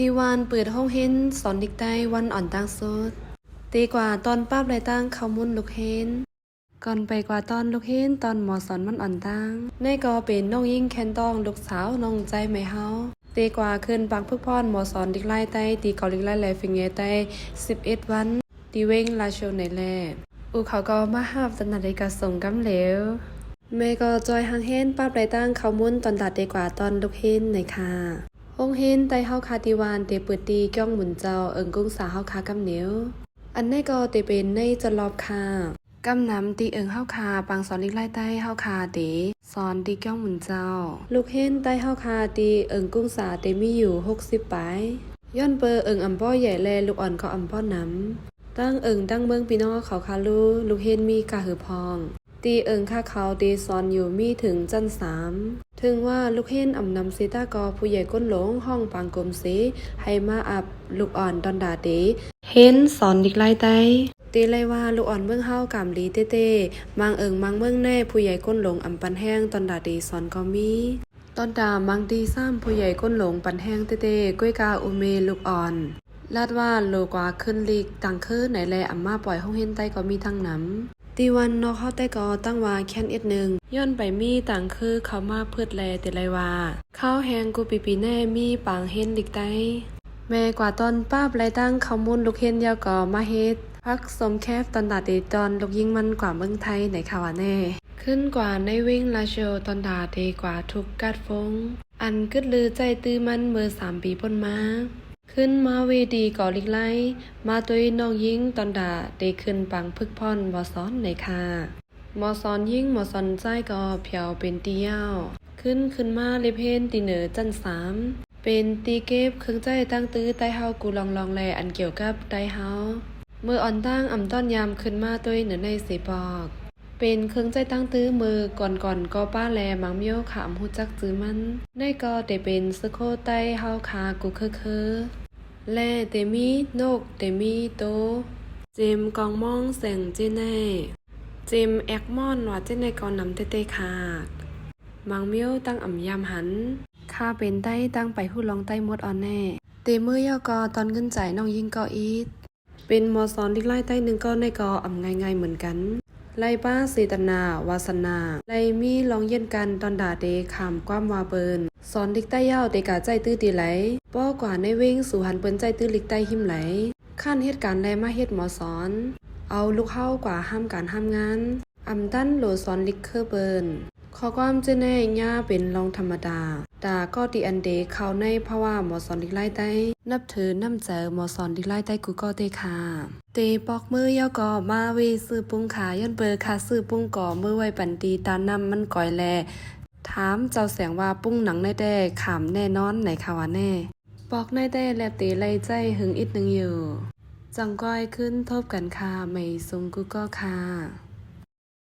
ตีวานเปิดห้องเห็นสอนเด็กได้วันอ่อนตั้งสุดตีกว่าตอนป้าบไรตั้งเขามุนลูกเห็นก่อนไปกว่าตอนลูกเห็นตอนหมอสอนมันอ่อนตั้งในก็เป็นน้องยิ่งแคนต้องลูกสาวน้องใจไม่เฮาตีกว่าขึ้นปังพึกพรหมอสอนเด็กไล่ใต้ตีเกาเด็กไล่แหลฟิงเงใต้11 วันตีเว้งลาโชในแลเขาก็มาหาบสนัดในกระส่งกำเหลวแม่ก็จอยหางเห็นป้าบไรตั้งเขามุนตอนตัดดีกว่าตอนลูกเห็นในค่ะห้องเห็นไตเฮาคาติวานเตเปิดตีก้องหมุนเจ้ากุ้งสาเฮาคากำเหนียวอันนี้ก็เตเป็นในจะรอบคากำน้ำตีเฮาคาปังสอนลิกไล่ใต้เฮาคาเตสอนตีก้องหมุนเจ้าลูกเห็นไตเฮาคาตีกุ้งสาเตมีอยู่60 ปลายย้อนเปออ่ำป้อใหญ่แลลูกอ่อนก็อ่ำป้อน้ำตั้งตั้งเมืองปีนอเขาคาลูกเห็นมีกะหือพองตีค่าเขาตีซอนอยู่มีถึงจัน3ถึงว่าลูกเห็นนำซีตากอผู้ใหญ่ก้นหลงห้องปางกลมสีให้มาอับลูกอ่อนดอนดาเตเห็นสอนดิกไล่ไตตีเลยว่าลูกอ่อนเมืองเฮากำลีเต้มังมังเมืองแน่ผู้ใหญ่ก้นหลงปันแห้งตอนดาเตสอนก็มีตอนดามังตีซ้ำผู้ใหญ่ก้นหลงปันแห้งเต้ก้วยกาอุเมลูกอ่อนลาดว่าโลกว่าขึ้นลีกต่างคือไหนแลมาปล่อยห้องเห็นไตก็มีทั้งน้ำตีวันนอกเข้าใต้กอตั้งว่าแค่น1ย้อนไปมีต่างคือเขามาเพืดแลแต่ไรว่าข้าวแหงกูปีแน่มีปางเห็นดิกไตแม่กว่าตอนป้าบไรตั้งเขามุนลูกเห็นยาวก่อมาเฮ็ดพักสมแคบตอนดาเดตอนลูกยิงมันกว่าเมืองไทยไหนข่าวแน่ขึ้นกว่าในวิ่งลาโชตอนดาเดกว่าทุกกัดฟงอันกึดลือใจตื้อมันเมื่อ3 ปีพ้นมาขึ้นมาเวดีก่อลิกไลมาตัวน้องยิงตอนดาได้ขึ้นปังพึกพรหมอซ้อนในค่ะหมอซ้อนยิงหมอซ้อนใจก็เพียวเป็นตียาวขึ้นมาเลเพนตีเหนือจัน3เป็นตีเก็บเครื่องใจตั้งตื้อใต้เฮากูลองแลอันเกี่ยวกับใต้เฮาเมื่ออ่อนตั้งต้อนยามขึ้นมาตัวเหนือในสีปอกเป็นเครื่องใจตั้งตื้อมือก่อนก็ป้าแลมังเมียวขามหูจักจื้อมันในก็ได้เป็นสโคใต้เฮาคากูคือแลเตมีนกเตมีโตเจมกองมองแสงเจแน่เจมแอกมอนว่าเจแน่กอนนำเต้ค่ะมังเมียวตั้งยามหันข้าเป็นใต้ตั้งไปหู้ลองใต้มดอ่อนแน่เตมือยอกอตอนเงินใจน้องยิงก็อีดเป็นมอสอนลิกไล่ใต้1ก็ในก็ง่ายเหมือนกันไล่ป้าเสตนาวาสนาไล่มีลองเย็นกันตอนด่าเดขามความวาเปินสอนลิกใต้ยาวเดกาใจตื้อตีไหลป้อกว่าในเว้งสู่หันเปิ้นใจตื้อลิกใต้หิมไหลขั้นเหตุการณ์แลมาเฮ็ดหมอสอนเอาลูกเข้ากว่าห้ามการห้ามงานตั้นโหลสอนลิกเคอร์เปินขอความเจแน่ย่าเป็นรองธรรมดาดาก็ตีอันเดเข้าในภาวะหมอสอนลิกไล่ใต้นับถือน้ำเจอหมอสอนลิกไล่ใต้กูก็เตค่ะเตปอกมือยอกอมาเวซื้อปุ้งขาย้อนเบอร์ค่ะซื้อปุ้งก่อมือไว้ปันตีตานำมันก่อยแลถามเจ้าแสงว่าปุ้งหนังในแด้ขามแน่นอนไหนค่ะว่าแน่ปอกในแด้แลบเตไล่ใจหึงอีกนึงอยู่จังก้อยขึ้นทบกันค่ะไม่ทรงกูก็ค่ะ